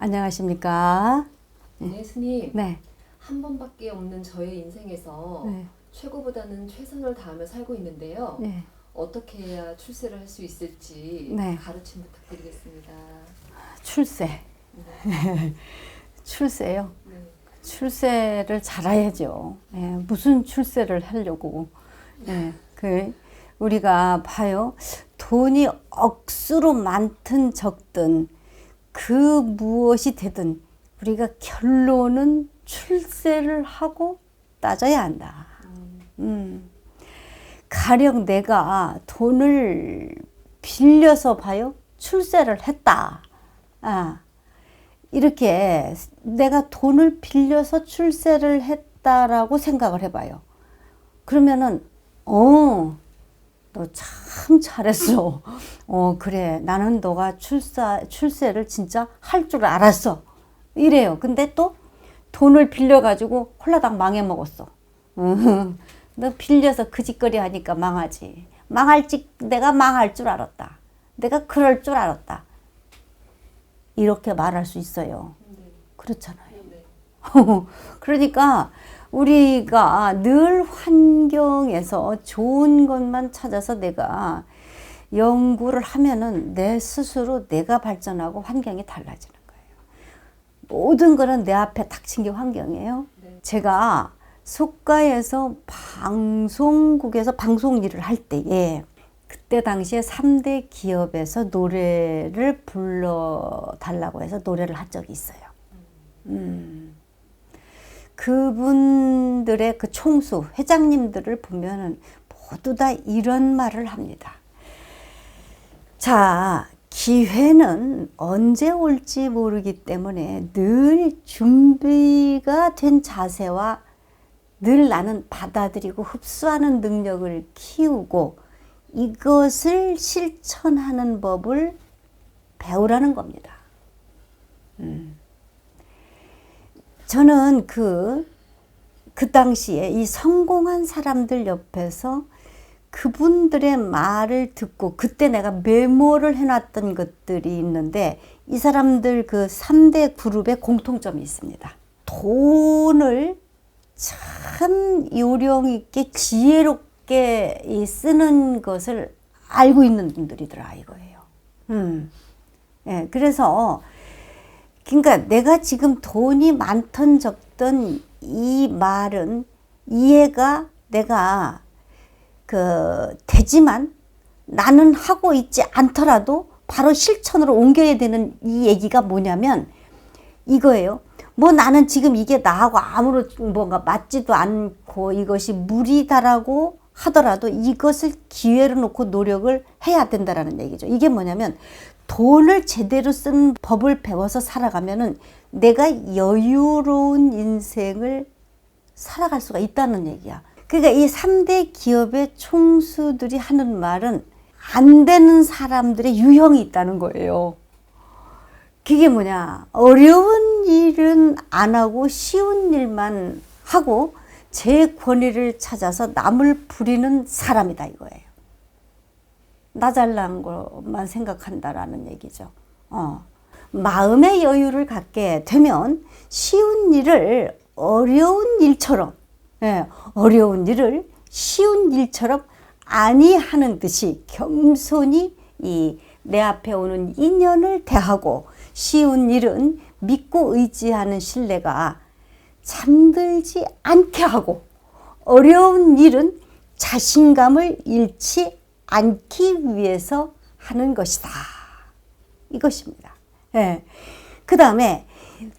안녕하십니까? 네, 스님. 네. 한 번밖에 없는 저의 인생에서 네. 최고보다는 최선을 다하며 살고 있는데요. 네. 어떻게 해야 출세를 할 수 있을지 네. 가르침 부탁드리겠습니다. 출세. 출세요. 네. 출세를 잘해야죠. 예, 무슨 출세를 하려고. 예, 우리가 봐요. 돈이 억수로 많든 적든 그 무엇이 되든 우리가 결론은 출세를 하고 따져야 한다. 가령 내가 돈을 빌려서 봐요. 출세를 했다. 이렇게 내가 돈을 빌려서 출세를 했다라고 생각을 해봐요. 그러면은 너 참 잘했어. 그래. 나는 너가 출세를 진짜 할 줄 알았어. 이래요. 근데 또 돈을 빌려가지고 홀라당 망해먹었어. 너 빌려서 그 짓거리 하니까 망하지. 내가 망할 줄 알았다. 내가 그럴 줄 알았다. 이렇게 말할 수 있어요. 그렇잖아요. 그러니까 우리가 늘 환경에서 좋은 것만 찾아서 내가 연구를 하면은 내 스스로 내가 발전하고 환경이 달라지는 거예요. 모든 거는 내 앞에 닥친 게 환경이에요. 제가 속가에서 방송국에서 방송 일을 할 때에 그때 당시에 3대 기업에서 노래를 불러달라고 해서 노래를 한 적이 있어요. 그분들의 그 총수, 회장님들을 보면은 모두 다 이런 말을 합니다. 자, 기회는 언제 올지 모르기 때문에 늘 준비가 된 자세와 늘 나는 받아들이고 흡수하는 능력을 키우고 이것을 실천하는 법을 배우라는 겁니다. 저는 그 당시에 이 성공한 사람들 옆에서 그분들의 말을 듣고 그때 내가 메모를 해놨던 것들이 있는데 이 사람들 그 3대 그룹의 공통점이 있습니다. 돈을 참 요령 있게 지혜롭게 쓰는 것을 알고 있는 분들이더라 이거예요. 예, 그래서 그러니까 내가 지금 돈이 많던 적던 이 말은 이해가 내가 되지만 나는 하고 있지 않더라도 바로 실천으로 옮겨야 되는 이 얘기가 뭐냐면 이거예요. 뭐 나는 지금 이게 나하고 아무런 뭔가 맞지도 않고 이것이 무리다라고 하더라도 이것을 기회로 놓고 노력을 해야 된다라는 얘기죠. 이게 뭐냐면 돈을 제대로 쓰는 법을 배워서 살아가면은 내가 여유로운 인생을 살아갈 수가 있다는 얘기야. 그러니까 이 3대 기업의 총수들이 하는 말은 안 되는 사람들의 유형이 있다는 거예요. 그게 뭐냐? 어려운 일은 안 하고 쉬운 일만 하고 제 권위를 찾아서 남을 부리는 사람이다 이거예요. 나 잘난 것만 생각한다라는 얘기죠. 마음의 여유를 갖게 되면 쉬운 일을 어려운 일처럼, 어려운 일을 쉬운 일처럼 아니하는 듯이 겸손히 내 앞에 오는 인연을 대하고 쉬운 일은 믿고 의지하는 신뢰가 잠들지 않게 하고 어려운 일은 자신감을 잃지 않기 위해서 하는 것이다. 이것입니다. 그 다음에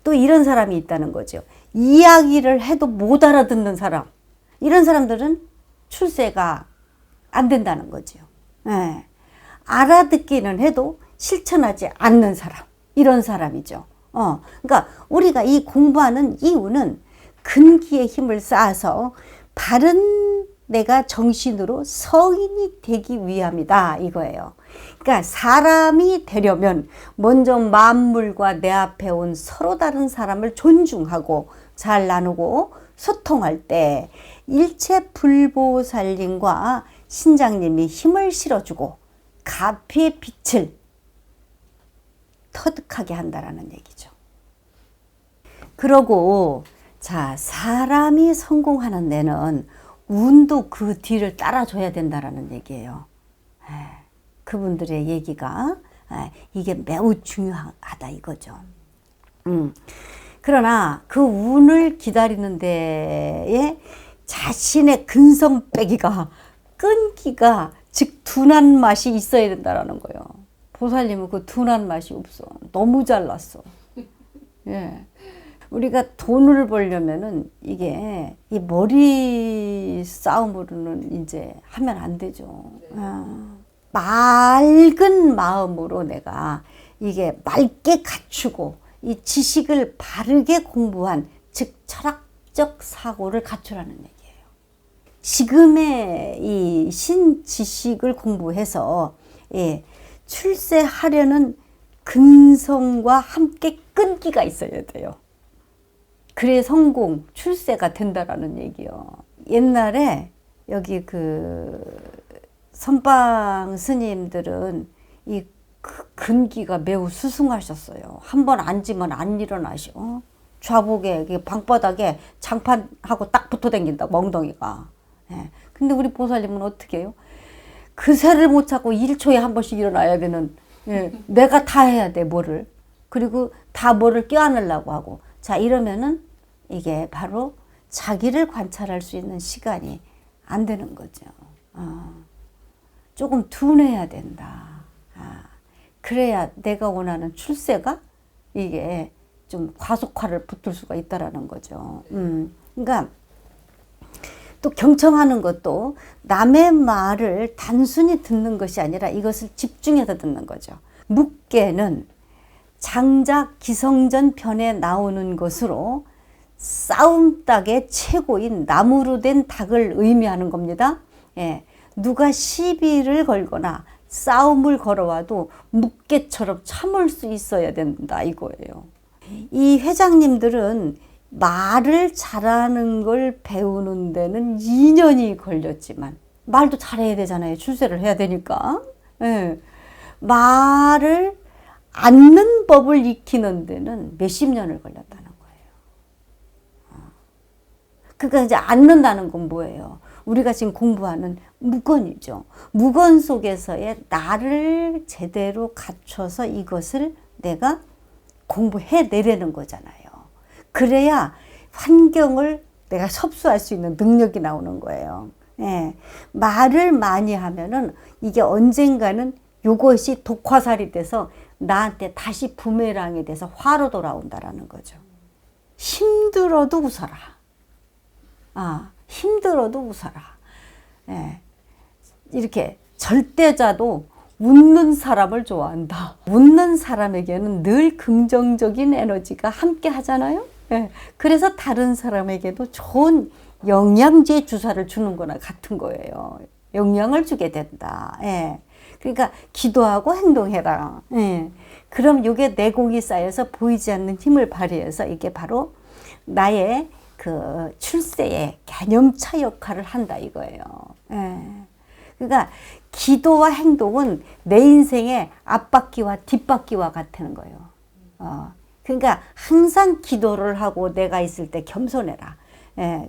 또 이런 사람이 있다는 거죠. 이야기를 해도 못 알아듣는 사람. 이런 사람들은 출세가 안 된다는 거죠. 알아듣기는 해도 실천하지 않는 사람. 이런 사람이죠. 그러니까 우리가 이 공부하는 이유는 근기의 힘을 쌓아서 바른 내가 정신으로 성인이 되기 위함이다 이거예요. 그러니까 사람이 되려면 먼저 만물과 내 앞에 온 서로 다른 사람을 존중하고 잘 나누고 소통할 때 일체 불보살님과 신장님이 힘을 실어주고 가피의 빛을 터득하게 한다라는 얘기죠. 그러고 자, 사람이 성공하는 데는 운도 그 뒤를 따라줘야 된다라는 얘기예요. 그분들의 얘기가 이게 매우 중요하다 이거죠. 그러나 그 운을 기다리는 데에 자신의 근성빼기가 끈기가 즉 둔한 맛이 있어야 된다라는 거예요. 보살님은 그 둔한 맛이 없어. 너무 잘났어. 예. 우리가 돈을 벌려면은 이게 이 머리 싸움으로는 이제 하면 안 되죠. 맑은 마음으로 내가 이게 맑게 갖추고 이 지식을 바르게 공부한 즉 철학적 사고를 갖추라는 얘기예요. 지금의 이 신지식을 공부해서 출세하려는 근성과 함께 끈기가 있어야 돼요. 그래 성공, 출세가 된다라는 얘기요. 옛날에 여기 그 선방 스님들은 이 근기가 매우 수승하셨어요. 한번 앉으면 안 일어나셔. 좌복에 방바닥에 장판하고 딱 붙어 댕긴다 멍덩이가. 근데 우리 보살님은 어떻게 해요? 그새를 못 찾고 1초에 한 번씩 일어나야 되는, 내가 다 해야 돼 뭐를. 그리고 다 뭐를 껴안으려고 하고. 자, 이러면은 이게 바로 자기를 관찰할 수 있는 시간이 안 되는 거죠. 조금 둔해야 된다. 그래야 내가 원하는 출세가 이게 좀 과속화를 붙을 수가 있다라는 거죠. 그러니까 또 경청하는 것도 남의 말을 단순히 듣는 것이 아니라 이것을 집중해서 듣는 거죠. 묵계는 장작 기성전 편에 나오는 것으로 싸움닭의 최고인 나무로 된 닭을 의미하는 겁니다. 누가 시비를 걸거나 싸움을 걸어와도 묵계처럼 참을 수 있어야 된다 이거예요. 이 회장님들은 말을 잘하는 걸 배우는 데는 2년이 걸렸지만 말도 잘해야 되잖아요. 출세를 해야 되니까. 말을 앉는 법을 익히는 데는 몇십 년을 걸렸다는 거예요. 그러니까 이제 앉는다는 건 뭐예요? 우리가 지금 공부하는 무건이죠. 무건 속에서의 나를 제대로 갖춰서 이것을 내가 공부해내려는 거잖아요. 그래야 환경을 내가 섭수할 수 있는 능력이 나오는 거예요. 말을 많이 하면은 이게 언젠가는 이것이 독화살이 돼서 나한테 다시 부메랑이 돼서 화로 돌아온다라는 거죠. 힘들어도 웃어라. 힘들어도 웃어라. 이렇게 절대자도 웃는 사람을 좋아한다. 웃는 사람에게는 늘 긍정적인 에너지가 함께 하잖아요. 그래서 다른 사람에게도 좋은 영양제 주사를 주는 거나 같은 거예요. 영향을 주게 된다. 그러니까 기도하고 행동해라. 그럼 이게 내공이 쌓여서 보이지 않는 힘을 발휘해서 이게 바로 나의 그 출세의 개념차 역할을 한다 이거예요. 그러니까 기도와 행동은 내 인생의 앞바퀴와 뒷바퀴와 같다는 거예요. 그러니까 항상 기도를 하고 내가 있을 때 겸손해라.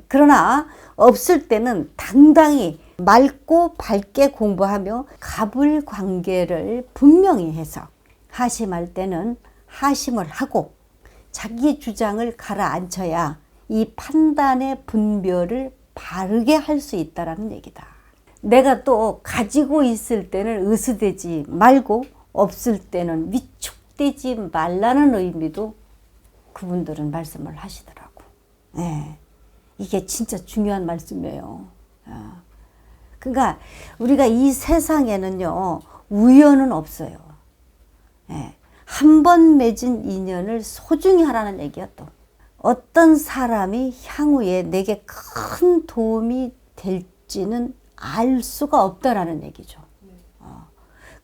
그러나 없을 때는 당당히 맑고 밝게 공부하며 가불관계를 분명히 해서 하심할 때는 하심을 하고 자기 주장을 가라앉혀야 이 판단의 분별을 바르게 할 수 있다라는 얘기다. 내가 또 가지고 있을 때는 으스대지 말고 없을 때는 위축되지 말라는 의미도 그분들은 말씀을 하시더라고. 이게 진짜 중요한 말씀이에요. 그러니까 우리가 이 세상에는요 우연은 없어요. 한 번 맺은 인연을 소중히 하라는 얘기야 또. 어떤 사람이 향후에 내게 큰 도움이 될지는 알 수가 없다라는 얘기죠.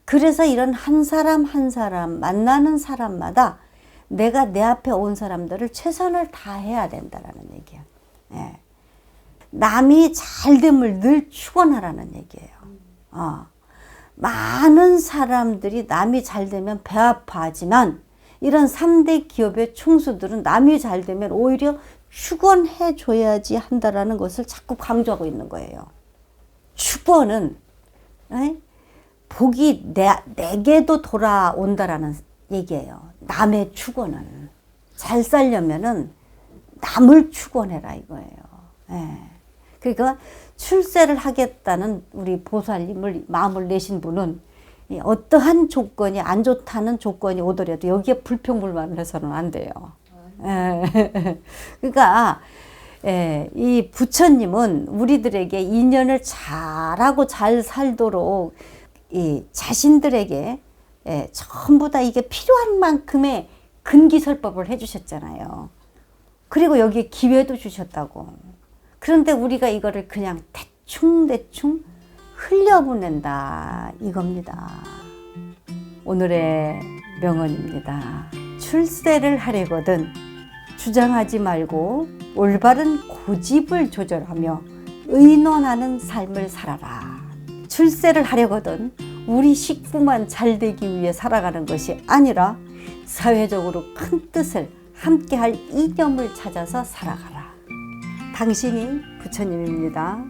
그래서 이런 한 사람 한 사람 만나는 사람마다 내가 내 앞에 온 사람들을 최선을 다해야 된다라는 얘기야. 남이 잘됨을 늘 축원하라는 얘기예요. 많은 사람들이 남이 잘되면 배 아파하지만 이런 3대 기업의 총수들은 남이 잘 되면 오히려 축원해 줘야지 한다라는 것을 자꾸 강조하고 있는 거예요. 축원은 복이 내게도 돌아온다라는 얘기예요. 남의 축원은. 잘 살려면은 남을 축원해라 이거예요. 예. 그러니까 출세를 하겠다는 우리 보살님을 마음을 내신 분은 어떠한 조건이 안 좋다는 조건이 오더라도 여기에 불평불만을 해서는 안 돼요. 예. 그러니까 이 부처님은 우리들에게 인연을 잘하고 잘 살도록 이 자신들에게 전부 다 이게 필요한 만큼의 근기설법을 해주셨잖아요. 그리고 여기에 기회도 주셨다고. 그런데 우리가 이거를 그냥 대충 흘려보낸다 이겁니다. 오늘의 명언입니다. 출세를 하려거든 주장하지 말고 올바른 고집을 조절하며 의논하는 삶을 살아라. 출세를 하려거든 우리 식구만 잘 되기 위해 살아가는 것이 아니라 사회적으로 큰 뜻을 함께할 이념을 찾아서 살아가라. 당신이 부처님입니다.